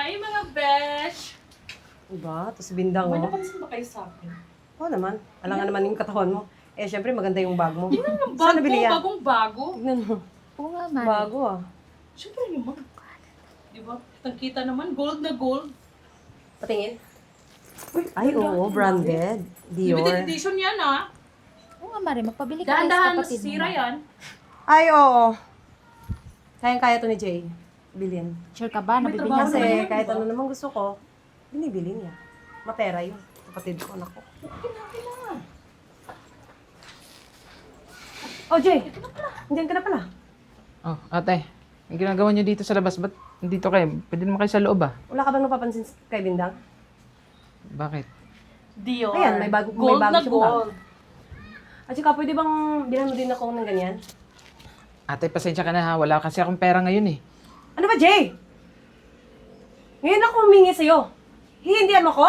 Hi mga besh! Diba? Tapos bindang May mo. napansin ba kayo sa akin? Oo naman. Alangan naman yung katawan mo. Eh, syempre maganda yung bag mo. Tingnan yung Saan bago, nabili yan? bagong bago. Tignan mo. Oo nga, Mari. Bago ah. Siyempre naman. Di ba? Kitang-kita naman, gold na gold. Patingin. Ay, oo. Branded. Limited Dior. edition yan ah. Oo nga, Mari. Magpabili ka rin sa Dahan-dahan kapatid mo. nasisira yan. Ay, oo. Kayang-kaya to ni Jay. Bilhin. Sure ka ba? May Nabibigyan trabaho sa naman Kasi yun, kahit diba? ano naman gusto ko, binibili niya. Mapera yun. Kapatid ko, nako. Okay na. Oh, Jay. Nandiyan ka na pala. Oh, ate. Ang ginagawa niyo dito sa labas, ba't dito kayo? Pwede naman kayo sa loob ah. Wala ka bang napapansin kay Bindang? Bakit? Dior. Ayan, may bago Gold na siyang gold. At saka, pwede bang bilhan mo din ako ng ganyan? Ate, pasensya ka na ha. Wala kasi akong pera ngayon eh. Ano ba, Jay? Ngayon ako humingi sa'yo. Hihindihan mo ko?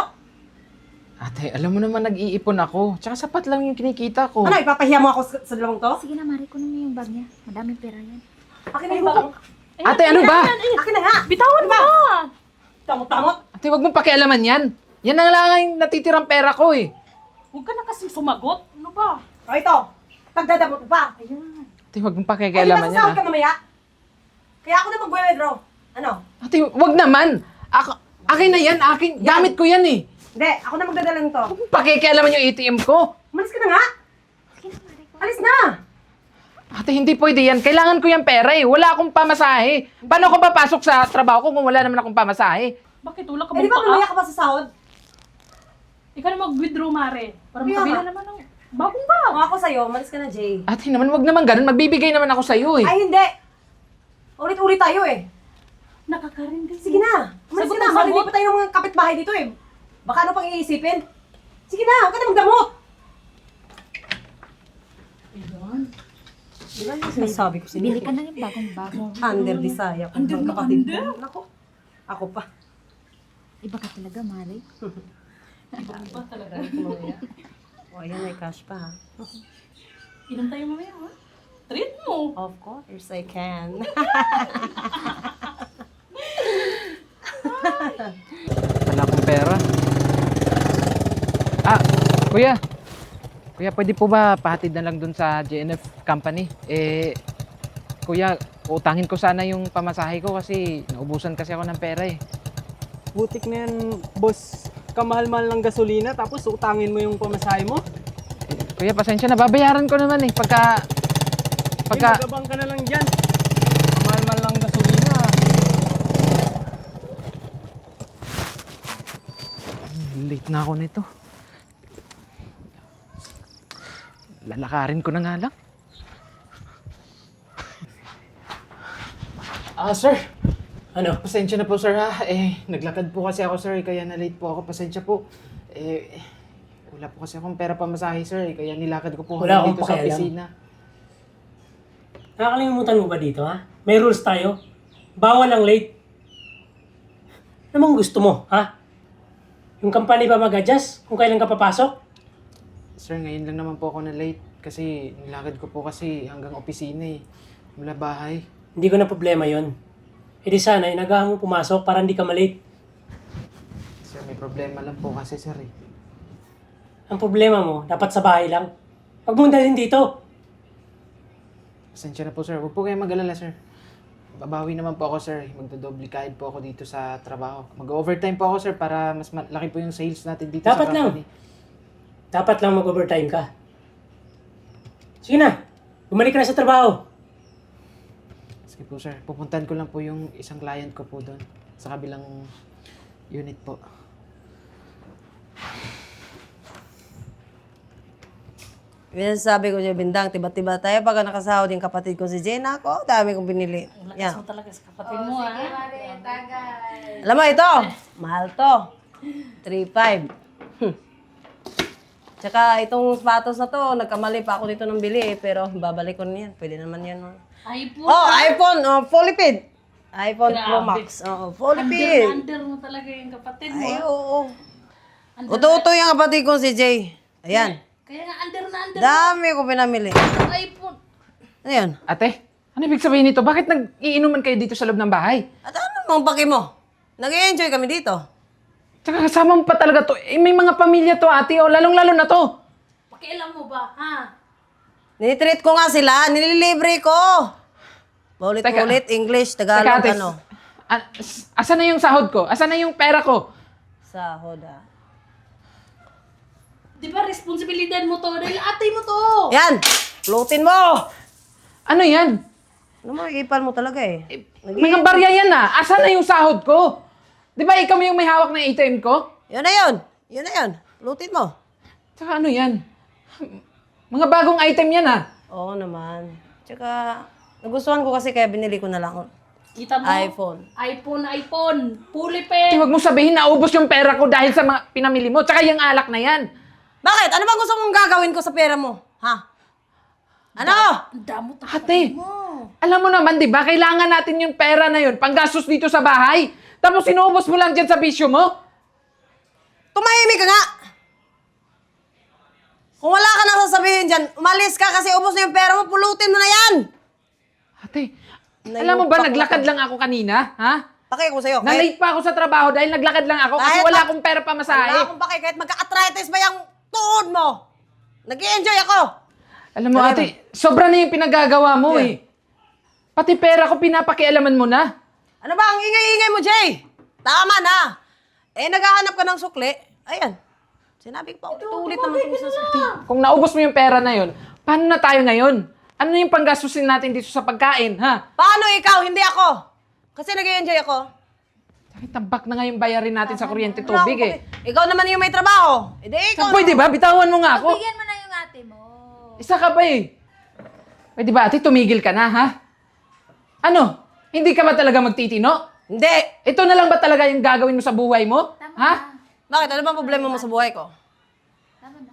Ate, alam mo naman nag-iipon ako. Tsaka sapat lang yung kinikita ko. Ano, ipapahiya mo ako sa dalawang to? Sige na, Mari. Kunin mo yung bag niya. Madaming pera yan. Akin na yung bag. Ate, ano ba? Akin na nga. Bitawan mo! Tamot-tamot. Ate, wag mong pakialaman yan. Yan ang lang yung natitirang pera ko eh. Huwag ka na kasing sumagot. Ano ba? O ito, pagdadamot mo pa. Ayun. Ate, wag mong Ay, di ba pakialaman yan sasahod ka ah. mamaya? Kaya ako na mag-withdraw. Ano? Ate, wag naman. Akin na yan. Akin. Gamit ko yan eh. Hindi, ako na magdadala nito. Huwag mong pakialaman yung ATM ko. Umalis ka na nga. Sige na, Mari. Alis na. Ate, hindi pwede yan. Kailangan ko yung pera eh. Wala akong pamasahe. Paano ako papasok sa trabaho ko kung wala naman akong pamasahe? Bakit? Wala ka Eh, di bang ba mamaya paa? ka pa sa sahod? Ikaw na mag-withdraw, Mare. Para Kaya makabila nga. naman ng bagong bag. Kung ako sa'yo, umalis ka na, Jay. Ate naman, wag naman ganun. Magbibigay naman ako sa'yo eh. Ay, hindi. Ulit-ulit tayo eh. Nakakarindi. Sige na. Umalis Sagot ka na. na, Marindi sagot. pa tayo ng mga kapitbahay dito eh. Baka ano pang iisipin? Sige na, huwag ka na magdamot. Di ba yung sinasabi ko Bili sa'yo? ka na yung bagong bag. Under desire. Under Ang na kapatid ko. under? Nako. Ako pa. Iba ka talaga, Mari. Ibang ba talaga? O, ayan, may cash pa ha. Inom tayo mamaya, ha? Treat mo. Of course, I can. Wala akong pera. Ah, kuya. Kuya, pwede po ba pahatid na lang dun sa JNF company? Kuya, utangin ko sana yung pamasahe ko kasi naubusan kasi ako ng pera eh. Butik na yan, boss. Kamahal-mahal ng gasolina, tapos utangin mo yung pamasahe mo. Kuya, pasensya na. Babayaran ko naman eh. Pagka... Magabang ka na lang dyan. Kamahal-mahal ng gasolina. Late na ako nito. Lalakarin ko na nga lang. Sir. Ano? Pasensya na po, sir, ha? Naglakad po kasi ako, sir, kaya na-late po ako. Pasensya po. Wala po kasi akong pera pamasahe, sir, kaya nilakad ko po Wala akong dito sa pakialam. opisina. Nakakalimutan mo ba dito, ha? May rules tayo. Bawal ang late. Ano mong gusto mo, ha? Yung company ba mag-adjust kung kailan ka papasok? Sir, ngayon lang naman po ako na-late kasi nilakad ko po kasi hanggang opisina eh. Mula bahay. Hindi ko na problema yon. E di sana, inagahan mo pumasok para hindi ka malate. Sir, may problema lang po kasi, sir, eh. Ang problema mo, dapat sa bahay lang. Huwag mong dalhin dito. Pasensya na po, sir. Huwag po kayong mag-alala, sir. Babawi naman po ako, sir. Magdodoble kahit po ako dito sa trabaho. Mag-overtime po ako, sir, para mas malaki po yung sales natin dito Dapat sa lang. company. Dapat lang mag-overtime ka. Sige na, bumalik ka na sa trabaho. Sige po, sir. Pupuntahan ko lang po yung isang client ko po doon sa kabilang unit po. Sabi ko siya, Bindang, tiba-tiba tayo pagka nakasahod yung kapatid ko si Jenna ako. Dami kong binili. Lakas Yan. mo talaga sa kapatid mo, ha? Alam mo, ito. Mahal to. 3.5. Tsaka itong sapatos na to, nagkamali pa ako dito ng bili eh. Pero babalik ko na yan. Pwede naman yan. iPhone. Oh, iPhone. Oh, fully paid. iPhone Pro Grabe. Max. Oh, fully Under na paid. under mo talaga yung kapatid mo. Ay, ha? oo. Under Uto-uto yung kapatid ko si Jay. Ayan. Kaya nga under na under Dami ko pinamili. yung iPhone. Ayan. Ate, ano ibig sabihin nito? Bakit nag-iinuman kayo dito sa loob ng bahay? At ano mong paki mo? Nag-enjoy kami dito. Tsaka kasama mo pa talaga to. Eh, may mga pamilya to, ate. O, lalong-lalo na to. Pakialam mo ba, ha? Ninitreat ko nga sila, nililibre ko. Paulit-ulit, English, Tagalog, Teka, ate, ano. asan na yung sahod ko? Asan na yung pera ko? Sahod, ah. Di ba responsibilidad mo to? Dahil ate mo to. Yan! Plutin mo! Ano yan? Ano mo, ipal mo talaga eh. Mga barya yan na. Asan na yung sahod ko? Di ba ikaw yung may hawak ng ATM ko? Yun na yun. Yun na yun. Plutin mo. Tsaka ano yan? Mga bagong item yan ah. Oo naman. Tsaka, nagustuhan ko kasi kaya binili ko na lang Kita mo? iPhone. iPhone. Puli Di pe. wag mo sabihin na ubos yung pera ko dahil sa mga pinamili mo. Tsaka yung alak na yan. Bakit? Ano bang gusto mong gagawin ko sa pera mo? Ha? Ano? Ang damo to. Ate, alam mo naman di ba, kailangan natin yung pera na yun panggastos dito sa bahay. Tapos sinuubos mo lang dyan sa bisyo mo. Tumahimik ka nga! Kung wala ka na sasabihin dyan, umalis ka kasi ubos na yung pera mo, pulutin mo na yan! Ate, alam mo ba, naglakad lang ako kanina, ha? Pakay ko sa'yo. Na-late pa ako sa trabaho dahil naglakad lang ako kasi Kahit wala ma- akong pera pa Wala masahe. akong pakay, kahit magka-arthritis ba yung tuhod mo? Nag-i-enjoy ako! Alam mo ate, sobra na yung pinagagawa mo Yeah. eh. Pati pera ko pinapakialaman mo na. Ano ba ang ingay-ingay mo, Jay? Tama na! Eh, naghahanap ka ng sukli. Ayan. Sinabi ko pa ulit naman kung sa Kung naubos mo yung pera na yun, paano na tayo ngayon? Ano yung panggastusin natin dito sa pagkain, ha? Paano ikaw, hindi ako? Kasi nag-i-enjoy ako. Ay, tabak na nga yung bayarin natin sa kuryente Wala tubig akong eh. paki- Ikaw naman yung may trabaho. Hindi, ikaw. Pwede ba? Bitawan mo nga ako. Bigyan mo na yung ate mo. Isa ka pa eh. Pwede ba ate, tumigil ka na, ha? Ano? Hindi ka ba talaga magtitino? Hindi. Ito na lang ba talaga yung gagawin mo sa buhay mo? Tama Ha? na. Bakit? Ano bang problema mo sa buhay ko? Tama na.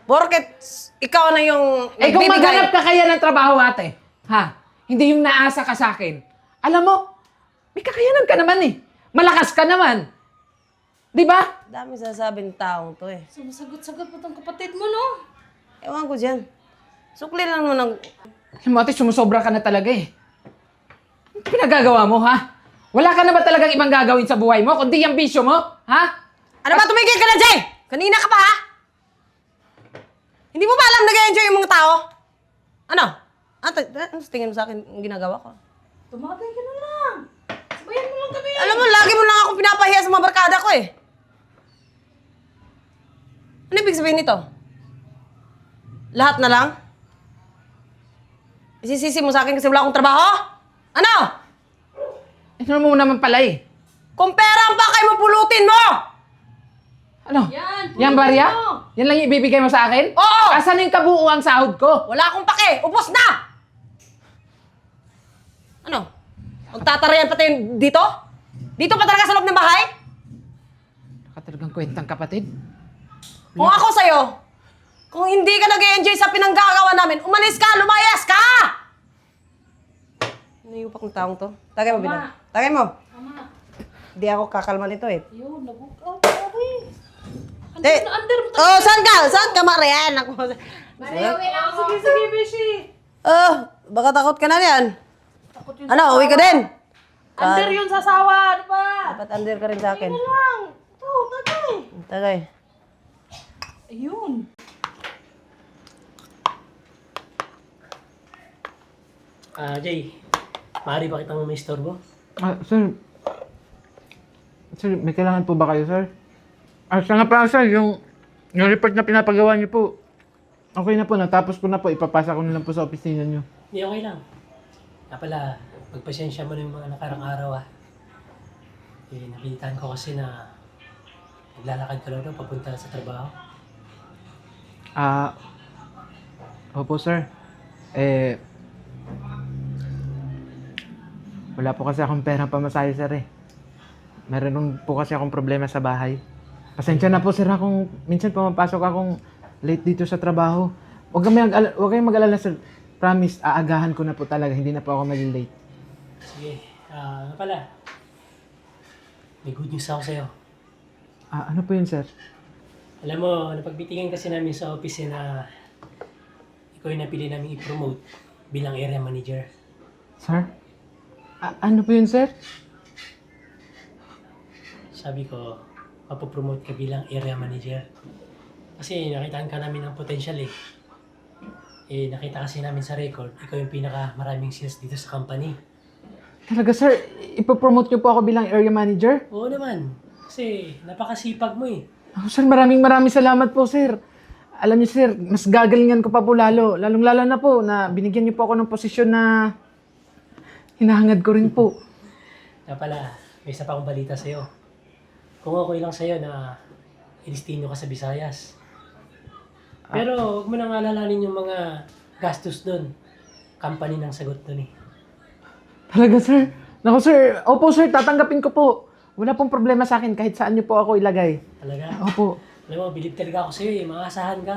Porket ikaw na yung Eh kung nagbibigay. maghanap ka kaya ng trabaho ate, ha? Hindi yung naasa ka sa akin. Alam mo, may kakayanan ka naman eh. Malakas ka naman. Di ba? Dami sasabi ng taong to eh. Sumasagot-sagot mo tong kapatid mo, no? Ewan ko dyan. Sukli lang mo ng... Alam mo ate, sumusobra ka na talaga eh. Ano pinagagawa mo, ha? Wala ka na ba talagang ibang gagawin sa buhay mo, kundi yung bisyo mo? Ha? Ano ba, tumigil ka na, Jay? Kanina ka pa, ha? Hindi mo ba alam nag-enjoy yung mga tao? Ano? Ano sa tingin mo sa akin yung ginagawa ko? Tumagay ka na lang. Sabayan mo lang kami. Alam mo, lagi mo lang akong pinapahiya sa mga barkada ko eh. Ano ibig sabihin nito? Lahat na lang? Isisisi mo sa akin kasi wala akong trabaho? Ano? Ano mo naman pala eh. Kung pera ang pakay mo, pulutin mo! Ano? Yan, Yan, pulutin Barya? mo. Yan lang yung ibibigay mo sa akin? Oo! Asan na yung kabuuang sahod ko? Wala akong pake! Ubos na! Ano? Magtatarayan pa tayo dito? Dito pa talaga sa loob ng bahay? Nakatalagang kwentang kapatid. Kung ako sa'yo, kung hindi ka nag-enjoy sa pinanggagawa namin, umalis ka! Lumayas ka! Nayupak ng taong to. Tagay mo, Tama. Binang. Tagay mo. Tama. Hindi ako kakalma nito eh. Yun, nag-out ako eh. Eh, Under mo oh, saan ka? Saan ka, Marian? Ako. Sige, sige, Beshi. Oh, baka takot ka na yan. Takot yun. Ano, uwi ka din? Under yun sa asawa. Ano ba? Dapat under ka rin sa akin. Lang. Ito, tagay. Tagay. Ayun. Jay, maaari ba kitang may istorbo? Sir. Sir, may kailangan po ba kayo, sir? Siya nga pala, sir, yung report na pinapagawa niyo po. Okay na po, natapos ko na po. Ipapasa ko na lang po sa opisina niyo. Hindi, okay lang. Kaya pala, magpasensya mo na yung mga nakarang araw Eh, nakita ko kasi na naglalakad ka lang daw papunta sa trabaho. Opo, sir. Wala po kasi akong perang pamasahe, sir eh. Meron po kasi akong problema sa bahay. Pasensya na po, sir, kung minsan pumapasok akong late dito sa trabaho. Huwag kayong mag-alala, sir. Promise, aagahan ko na po talaga. Hindi na po ako mag-late. Sige, nga pala. May good news ako sa'yo. Ano po yun, sir? Alam mo, napagbitingan kasi namin sa office na ikaw yung napili namin i-promote bilang area manager. Sir? Ano po yun, sir? sabi ko, mapopromote ka bilang area manager. Kasi nakitaan ka namin ng potential eh. Nakita kasi namin sa record, ikaw yung pinaka maraming sales dito sa company. Talaga sir, ipopromote niyo po ako bilang area manager? Oo naman, kasi napakasipag mo eh. Oh, sir, maraming salamat po sir. Alam niyo sir, mas gagalingan ko pa po lalo. Lalong-lalo na po na binigyan niyo po ako ng posisyon na hinahangad ko rin po. Kaya pala, may isa pa akong balita sa'yo. Kung okay lang sa'yo na ilistino ka sa Visayas. Pero huwag mo nang alalanin yung mga gastos doon. Company ng sagot doon eh. Talaga sir? Naku sir, opo sir, tatanggapin ko po. Wala pong problema sa akin kahit saan niyo po ako ilagay. Talaga? Opo. Alam mo, bilib talaga ako sa'yo eh. Maasahan ka.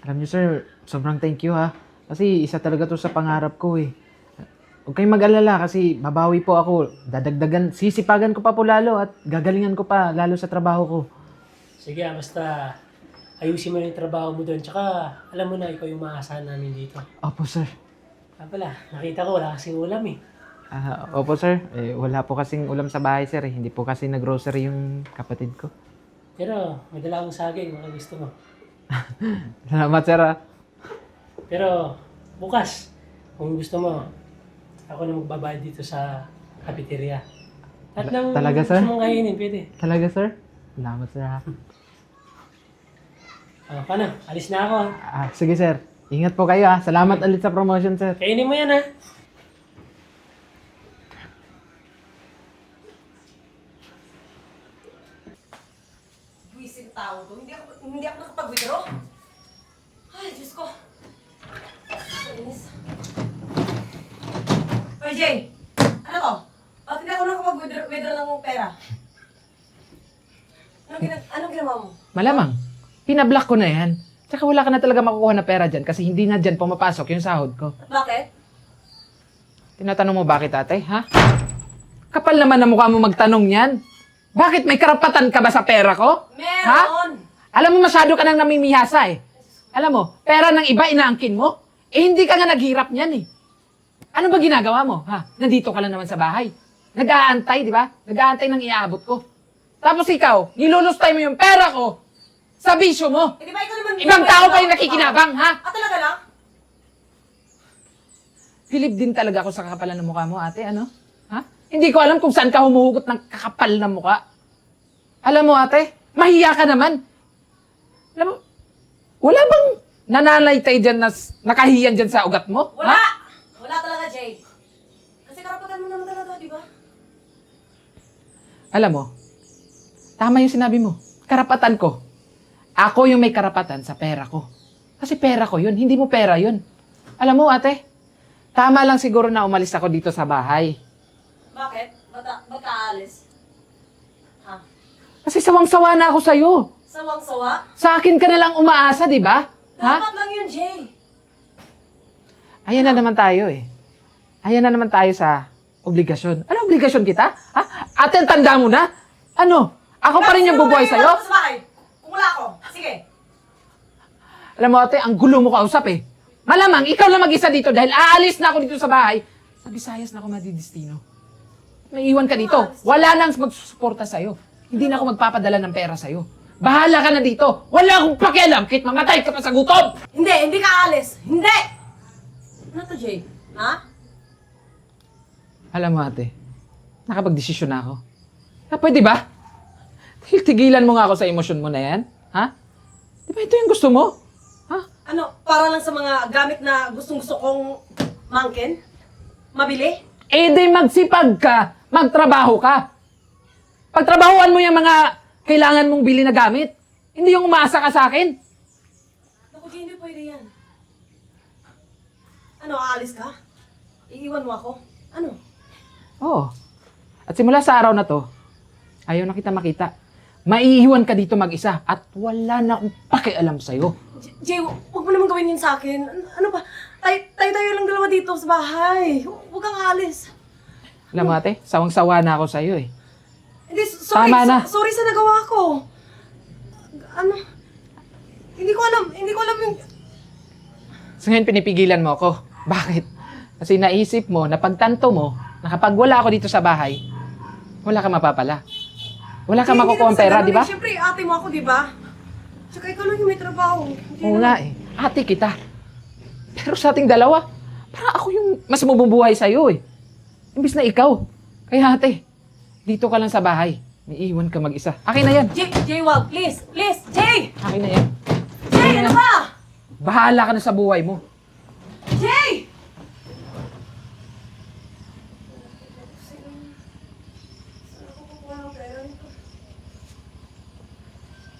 Alam niyo sir, sobrang thank you ha. Kasi isa talaga to sa pangarap ko eh. Huwag kayong mag-alala kasi babawi po ako. Dadagdagan, sisipagan ko pa po lalo at gagalingan ko pa lalo sa trabaho ko. Sige, basta ayusin mo na yung trabaho mo doon. Tsaka alam mo na, ikaw yung maasahan namin dito. Opo sir. Kaya pala, nakita ko wala kasing ulam eh. Opo sir, wala po kasing ulam sa bahay sir eh. Hindi po kasi nag-grocery yung kapatid ko. Pero may dala akong saging, baka gusto mo. Salamat sir ha. Pero bukas, kung gusto mo, ako na magbabayad dito sa cafeteria. At nang Talaga, sir? gusto mong kainin, pwede. Talaga sir? Salamat sir ha. Paano? Alis na ako ha. Sige sir, ingat po kayo ha. Salamat ulit sa promotion sir. Kainin mo yan ha. Buisit tao to. Hindi ako nakapag-withdraw. Ay, Diyos ko. Inis. Oy, Jay! Ano to? Bakit hindi ako nakapag-withdraw ng pera? Anong ginawa mo? Malamang, pinablock ko na yan. Tsaka wala ka na talaga makukuha na pera dyan kasi hindi na dyan pumapasok yung sahod ko. At bakit? Tinatanong mo bakit ate, ha? Kapal naman na mukha mo magtanong yan. Bakit may karapatan ka ba sa pera ko? Meron! Alam mo masyado ka nang namimihasa eh. Alam mo, pera ng iba inaangkin mo? Hindi ka nga naghirap niyan eh. Ano ba ginagawa mo, ha? Nandito ka lang naman sa bahay. Nag-aantay, di ba? Nag-aantay ng iaabot ko. Tapos ikaw, nilulustay mo yung pera ko sa bisyo mo. Eh, di ba ikaw naman... Ibang tao pa yung nakikinabang, ha? Talaga lang? Bilib din talaga ako sa kakapalan ng mukha mo, ate, ano? Ha? Hindi ko alam kung saan ka humuhugot ng kakapal na mukha. Alam mo, ate, mahiya ka naman. Alam mo, wala bang nananaytay dyan na nakahiyan dyan sa ugat mo? Wala! Ha? Wala talaga, Jay. Kasi karapatan mo naman talaga, di ba? Alam mo, tama yung sinabi mo. Karapatan ko. Ako yung may karapatan sa pera ko. Kasi pera ko yun, hindi mo pera yun. Alam mo, ate, tama lang siguro na umalis ako dito sa bahay. Bakit? Ba't ka aalis? Ha? Kasi sawang-sawa na ako sa'yo. Sawang-sawa? Sa akin ka na lang umaasa, di ba? Ha? Dapat lang yun, Jay. Ayan na naman tayo eh. Ayan na naman tayo sa obligasyon. Ano obligasyon kita? Ha? Ate, ang tanda mo na? Ano? Ako pa rin yung bubuhay sa'yo? Sa bahay. Kung wala ako. Sige. Alam mo ate, ang gulo mo kausap eh. Malamang, ikaw lang mag-isa dito dahil aalis na ako dito sa bahay. Sa Visayas na ako madidistino. May iwan ka dito. Wala nang magsusuporta sa'yo. Hindi na ako magpapadala ng pera sa'yo. Bahala ka na dito. Wala akong pakialam kahit mamatay ka pa sa gutom. Hindi ka aalis. Hindi! Ano to, Jay? Ha? Alam mo ate, nakapag-desisyon na ako. Pwede ba? Tigilan mo nga ako sa emosyon mo na yan. Ha? Di ba ito yung gusto mo? Ha? Ano, para lang sa mga gamit na gustong-gusto kong mangkin? Mabili? Eh di magsipag ka, magtrabaho ka. Pagtrabahuan mo yung mga kailangan mong bili na gamit. Hindi yung umaasa ka sa akin. Naku, Jay, hindi pwede yan. Ano, aalis ka? Iiwan mo ako? Ano? Oo. At simula sa araw na to, ayaw na kita makita. Maiiwan ka dito mag-isa at wala na akong pakialam sa'yo. Jay, huwag mo naman gawin yun sa akin. Ano ba? Tayo lang dalawa dito sa bahay. Huwag kang aalis. Alam mo ate, sawang-sawa na ako sa'yo eh. Hindi, sorry. Tama na. Sorry sa nagawa ko. Ano? Hindi ko alam yung... So ngayon pinipigilan mo ako. Bakit? Kasi naisip mo, napagtanto mo, na kapag wala ako dito sa bahay, wala ka mapapala. Wala kang Jay, makukuha ang pera, di ba? Siyempre, ate mo ako, di ba? Tsaka ikaw lang yung may trabaho. Oo nga eh. Ate kita. Pero sa ating dalawa, parang ako yung mas mabubuhay sa'yo eh. Imbis na ikaw. Kaya ate, dito ka lang sa bahay. May iwan ka mag-isa. Akin na yan. Jay, wag. Please, Jay! Akin na yan. Jay, ano ba? Bahala ka na sa buhay mo.